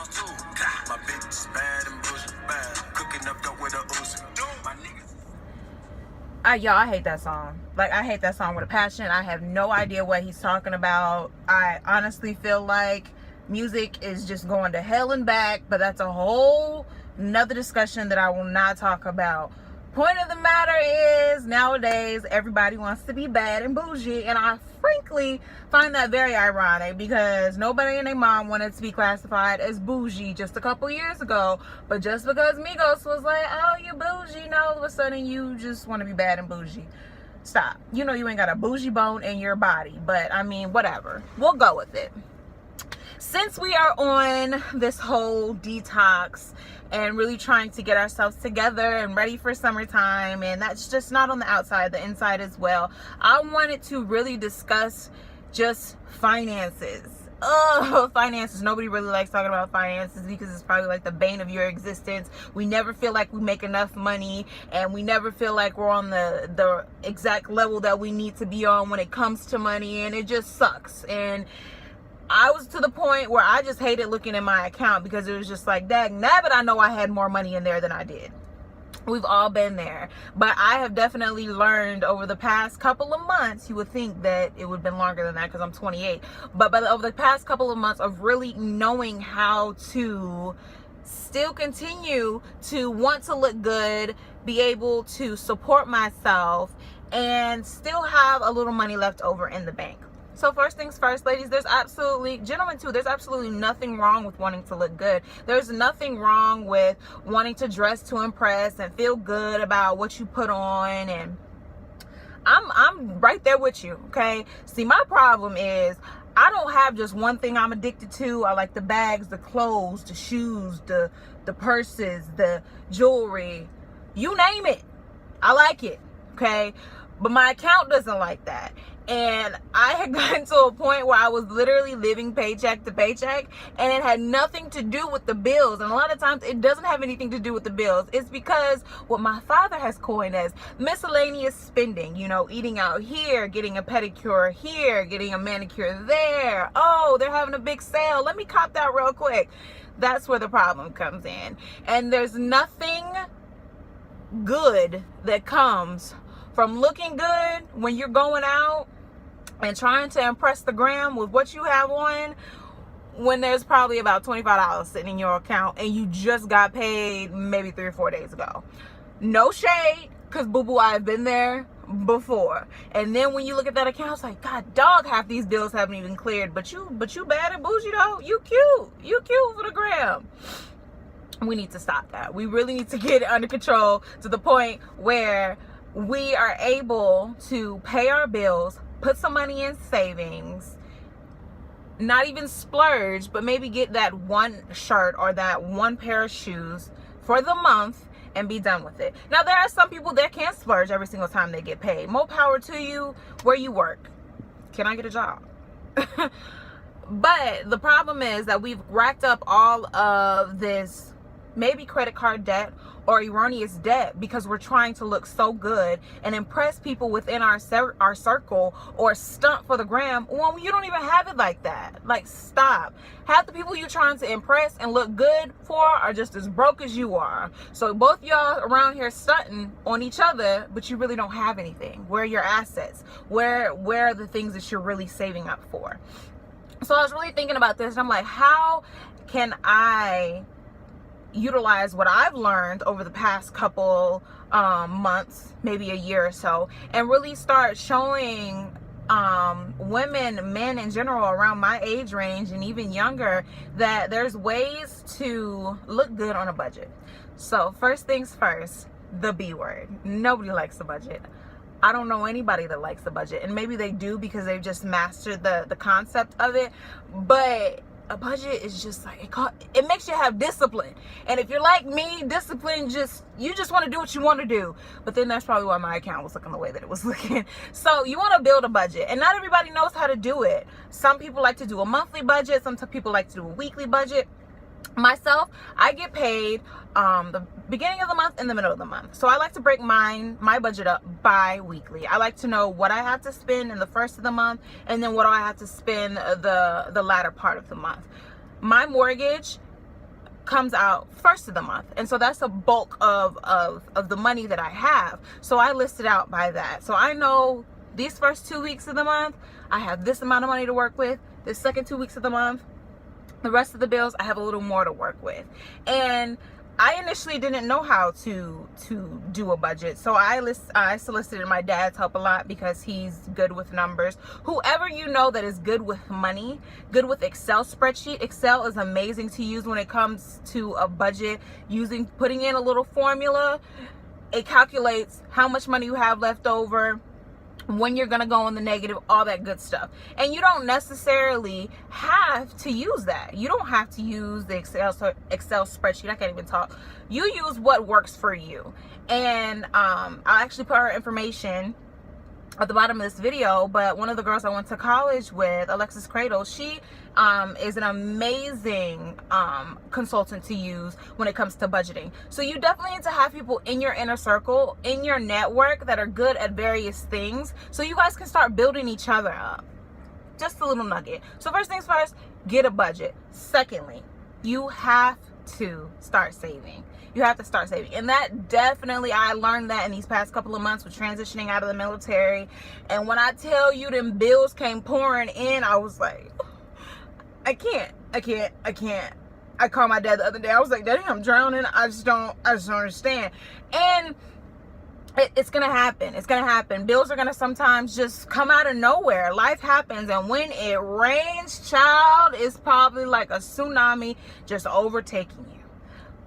My bitch is bad and bougie, bad. Cooking up dope with a Uzi. My niggas. Y'all, I hate that song. Like, I hate that song with a passion. I have no idea what he's talking about. I honestly feel like music is just going to hell and back, but that's a whole nother discussion that I will not talk about. Point of the matter is, nowadays everybody wants to be bad and bougie, and I frankly find that very ironic, because nobody and their mom wanted to be classified as bougie just a couple years ago, but just because Migos was like, oh, you bougie, now all of a sudden you just want to be bad and bougie. Stop. You know you ain't got a bougie bone in your body, but I mean, whatever, we'll go with it. Since we are on this whole detox and really trying to get ourselves together and ready for summertime, and that's just not on the outside, the inside as well, I wanted to really discuss just finances. Finances. Nobody really likes talking about finances because it's probably like the bane of your existence. We never feel like we make enough money, and we never feel like we're on the exact level that we need to be on when it comes to money, and it just sucks. And I was to the point where I just hated looking at my account, because it was just like, dang nabbit, I know I had more money in there than I did. We've all been there. But I have definitely learned over the past couple of months, you would think that it would have been longer than that because I'm 28, but over the past couple of months of really knowing how to still continue to want to look good, be able to support myself, and still have a little money left over in the bank. So first things first, ladies, gentlemen too, there's absolutely nothing wrong with wanting to look good. There's nothing wrong with wanting to dress to impress and feel good about what you put on, and I'm right there with you, okay? See, my problem is I don't have just one thing I'm addicted to. I like the bags, the clothes, the shoes, the purses, the jewelry, you name it. I like it, okay? But my account doesn't like that. And I had gotten to a point where I was literally living paycheck to paycheck, and it had nothing to do with the bills. And a lot of times it doesn't have anything to do with the bills. It's because what my father has coined as miscellaneous spending, you know, eating out here, getting a pedicure here, getting a manicure there. Oh, they're having a big sale. Let me cop that real quick. That's where the problem comes in. And there's nothing good that comes from looking good when you're going out and trying to impress the gram with what you have on, when there's probably about $25 sitting in your account and you just got paid maybe 3 or 4 days ago. No shade, because boo-boo, I've been there before. And then when you look at that account, it's like, God dog, half these bills haven't even cleared, but you bad and bougie though. You cute for the gram. We need to stop that. We really need to get it under control to the point where we are able to pay our bills, put some money in savings, not even splurge, but maybe get that one shirt or that one pair of shoes for the month and be done with it. Now, there are some people that can't splurge every single time they get paid. More power to you where you work. Can I get a job? But the problem is that we've racked up all of this maybe credit card debt or erroneous debt because we're trying to look so good and impress people within our circle, or stunt for the gram when you don't even have it like that. Like, stop. Half the people you're trying to impress and look good for are just as broke as you are. So both y'all around here stunting on each other, but you really don't have anything. Where are your assets? Where are the things that you're really saving up for? So I was really thinking about this, and I'm like, how can I utilize what I've learned over the past couple months, maybe a year or so, and really start showing women, men in general around my age range and even younger, that there's ways to look good on a budget. So first things first, the B word. Nobody likes the budget. I don't know anybody that likes the budget, and maybe they do because they've just mastered the concept of it. But a budget is just like, it makes you have discipline. And if you're like me, discipline, you just want to do what you want to do. But then that's probably why my account was looking the way that it was looking. So you want to build a budget, and not everybody knows how to do it. Some people like to do a monthly budget. Some people like to do a weekly budget. Myself, I get paid the beginning of the month and the middle of the month. So I like to break my budget up bi-weekly. I like to know what I have to spend in the first of the month, and then what do I have to spend the latter part of the month. My mortgage comes out first of the month, and so that's a bulk of the money that I have. So I list it out by that. So I know these first 2 weeks of the month I have this amount of money to work with. The second 2 weeks of the month, the rest of the bills, I have a little more to work with. And I initially didn't know how to do a budget, so I solicited my dad's help a lot because he's good with numbers. Whoever you know that is good with money, good with Excel spreadsheet. Excel is amazing to use when it comes to a budget. Putting in a little formula, it calculates how much money you have left over, when you're gonna go in the negative, all that good stuff. And you don't necessarily have to use that. You don't have to use the Excel spreadsheet. I can't even talk. You use what works for you. And I'll actually put her information at the bottom of this video, but one of the girls I went to college with, Alexis Cradle, she is an amazing consultant to use when it comes to budgeting. So you definitely need to have people in your inner circle, in your network, that are good at various things, so you guys can start building each other up. Just a little nugget. So first things first, get a budget. Secondly, you have to start saving. You have to start saving. And that definitely, I learned that in these past couple of months with transitioning out of the military. And when I tell you them bills came pouring in, I was like, I can't. I called my dad the other day. I was like, Daddy, I'm drowning. I just don't understand. And it's gonna happen. It's gonna happen. Bills are gonna sometimes just come out of nowhere. Life happens, and when it rains, child, it's probably like a tsunami just overtaking you.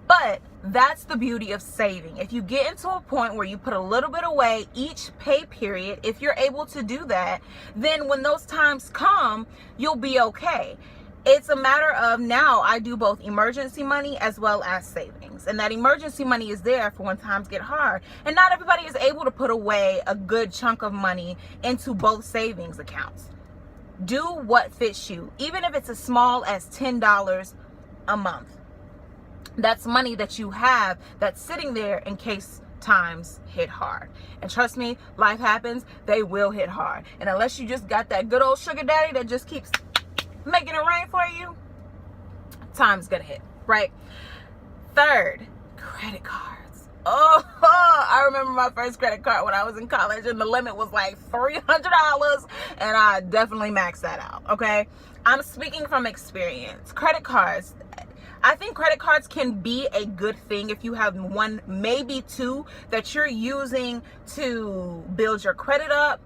But that's the beauty of saving. If you get into a point where you put a little bit away each pay period, if you're able to do that, then when those times come, you'll be okay. It's a matter of, now I do both emergency money as well as savings. And that emergency money is there for when times get hard. And not everybody is able to put away a good chunk of money into both savings accounts. Do what fits you, even if it's as small as $10 a month. That's money that you have that's sitting there in case times hit hard. And trust me, life happens, they will hit hard. And unless you just got that good old sugar daddy that just keeps making it rain for you, time's gonna hit, right? Third, credit cards. Oh, I remember my first credit card when I was in college, and the limit was like $300, and I definitely maxed that out, okay? I'm speaking from experience. Credit cards, I think credit cards can be a good thing if you have one, maybe two, that you're using to build your credit up,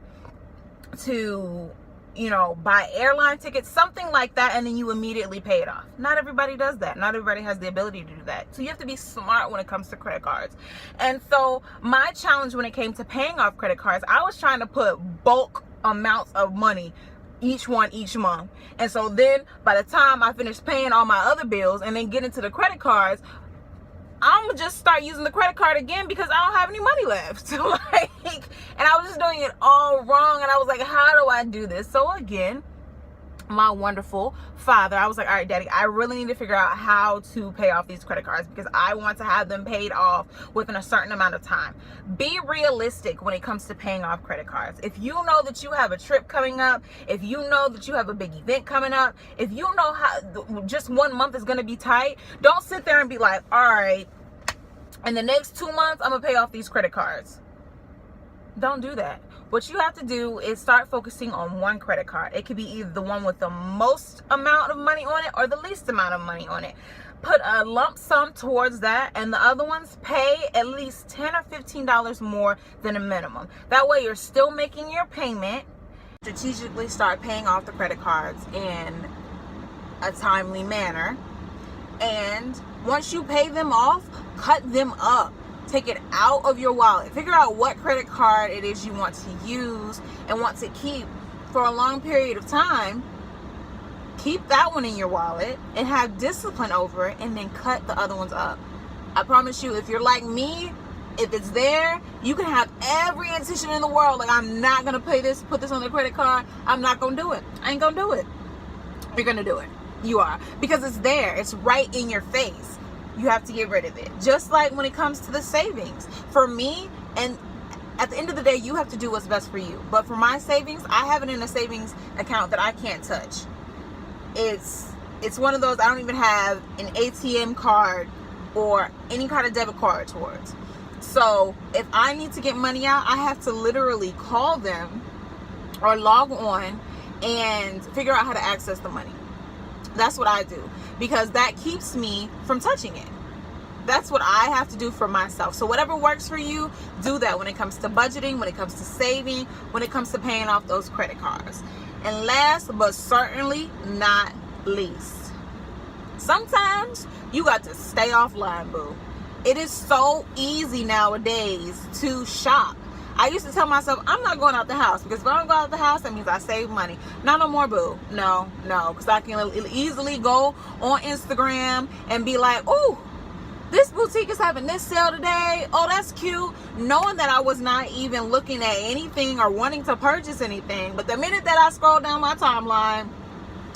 to, you know, buy airline tickets, something like that, and then you immediately pay it off. Not everybody does that. Not everybody has the ability to do that. So you have to be smart when it comes to credit cards. And so my challenge when it came to paying off credit cards, I was trying to put bulk amounts of money each month. And so then by the time I finished paying all my other bills and then get into the credit cards, I'm gonna just start using the credit card again because I don't have any money left. So like, and I was just doing it all wrong, and I was like, how do I do this? So again, my wonderful father, I was like, all right, Daddy, I really need to figure out how to pay off these credit cards because I want to have them paid off within a certain amount of time. Be realistic when it comes to paying off credit cards. If you know that you have a trip coming up, if you know that you have a big event coming up, if you know how just 1 month is going to be tight, don't sit there and be like, all right, in the next 2 months, I'm going to pay off these credit cards. Don't do that. What you have to do is start focusing on one credit card. It could be either the one with the most amount of money on it or the least amount of money on it. Put a lump sum towards that, and the other ones pay at least $10 or $15 more than a minimum. That way you're still making your payment. Strategically start paying off the credit cards in a timely manner. And once you pay them off, cut them up. Take it out of your wallet. Figure out what credit card it is you want to use and want to keep for a long period of time. Keep that one in your wallet and have discipline over it, and then cut the other ones up. I promise you, if you're like me, if it's there, you can have every intention in the world. Like, I'm not going to pay this, put this on the credit card. I'm not going to do it. I ain't going to do it. You're going to do it. You are. Because it's there. It's right in your face. You have to get rid of it. Just like when it comes to the savings. For me, and at the end of the day, you have to do what's best for you. But for my savings, I have it in a savings account that I can't touch. It's It's one of those I don't even have an ATM card or any kind of debit card towards. So if I need to get money out, I have to literally call them or log on and figure out how to access the money. That's what I do, because that keeps me from touching it. That's what I have to do for myself. So whatever works for you, do that when it comes to budgeting, when it comes to saving, when it comes to paying off those credit cards. And last but certainly not least, sometimes you got to stay offline, boo. It is so easy nowadays to shop. I used to tell myself, I'm not going out the house, because if I don't go out the house, that means I save money. Not no more, boo. No, because I can easily go on Instagram and be like, ooh, this boutique is having this sale today. Oh, that's cute. Knowing that I was not even looking at anything or wanting to purchase anything. But the minute that I scroll down my timeline,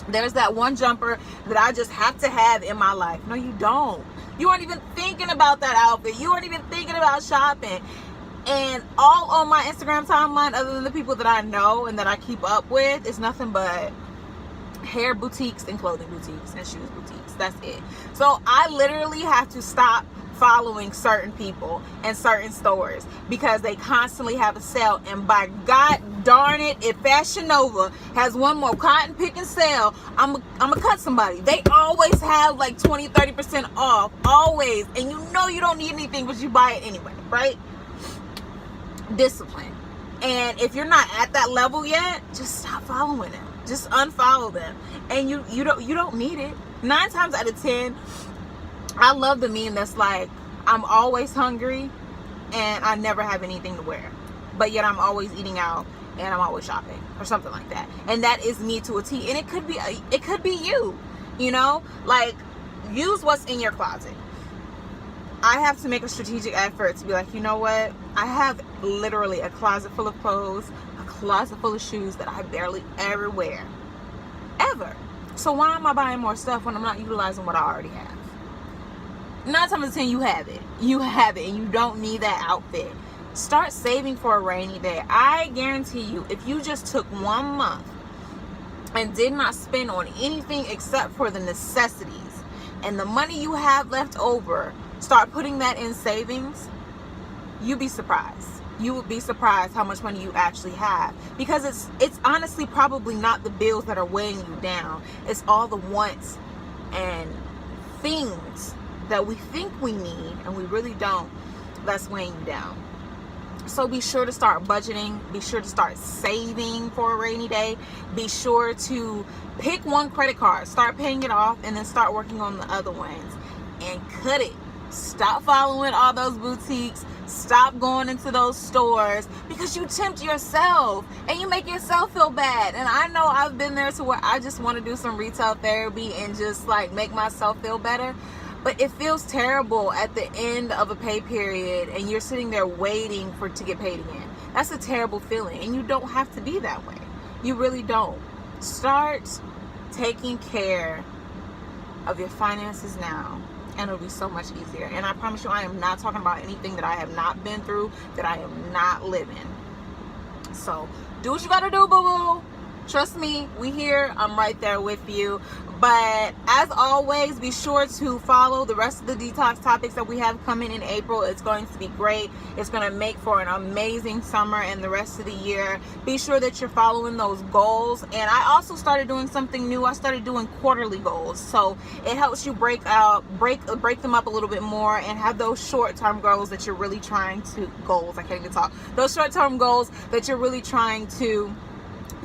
there's that one jumper that I just have to have in my life. No, you don't. You aren't even thinking about that outfit. You aren't even thinking about shopping. And all on my Instagram timeline, other than the people that I know and that I keep up with, is nothing but hair boutiques and clothing boutiques and shoes boutiques. That's it. So I literally have to stop following certain people and certain stores because they constantly have a sale. And by God darn it, if Fashion Nova has one more cotton picking sale, I'm gonna cut somebody. They always have like 20-30% off, always. And you know you don't need anything, but you buy it anyway, right? Discipline. And if you're not at that level yet, just stop following them. Just unfollow them. And you don't need it. 9 times out of 10, I love the meme that's like, I'm always hungry and I never have anything to wear, but yet I'm always eating out and I'm always shopping, or something like that. And that is me to a T. And it could be you, you know, like, use what's in your closet. I have to make a strategic effort to be like, you know what? I have literally a closet full of clothes, a closet full of shoes that I barely ever wear. Ever. So why am I buying more stuff when I'm not utilizing what I already have? 9 times out of 10, you have it. You have it, and you don't need that outfit. Start saving for a rainy day. I guarantee you, if you just took 1 month and did not spend on anything except for the necessities, and the money you have left over, start putting that in savings, you'd be surprised. You would be surprised how much money you actually have, because it's honestly probably not the bills that are weighing you down. It's all the wants and things that we think we need and we really don't, that's weighing you down. So be sure to start budgeting. Be sure to start saving for a rainy day. Be sure to pick one credit card, start paying it off, and then start working on the other ones. And cut it. Stop following all those boutiques. Stop going into those stores, because you tempt yourself and you make yourself feel bad. And I know I've been there to where I just want to do some retail therapy and just like make myself feel better. But it feels terrible at the end of a pay period and you're sitting there waiting to get paid again. That's a terrible feeling, and you don't have to be that way. You really don't. Start taking care of your finances now, and it'll be so much easier. And I promise you, I am not talking about anything that I have not been through, that I am not living. So do what you gotta do, boo-boo. Trust me, we here. I'm right there with you. But as always, be sure to follow the rest of the detox topics that we have coming in April. It's going to be great. It's going to make for an amazing summer and the rest of the year. Be sure that you're following those goals. And I also started doing something new. I started doing quarterly goals. So it helps you break them up a little bit more and have those short-term goals that you're really trying to, I can't even talk. Those short-term goals that you're really trying to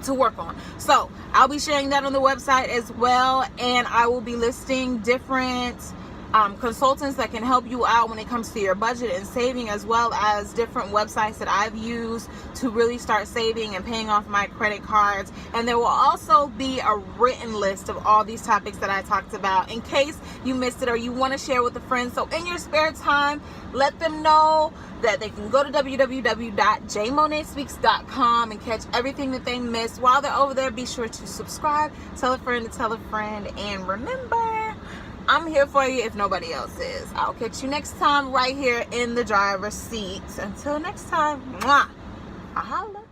work on. So I'll be sharing that on the website as well, and I will be listing different consultants that can help you out when it comes to your budget and saving, as well as different websites that I've used to really start saving and paying off my credit cards. And there will also be a written list of all these topics that I talked about in case you missed it or you want to share with a friend. So in your spare time, let them know that they can go to www.jmonetspeaks.com and catch everything that they missed. While they're over there, be sure to subscribe, tell a friend to tell a friend, and remember, I'm here for you if nobody else is. I'll catch you next time right here in the driver's seat. Until next time, mwah, I holla.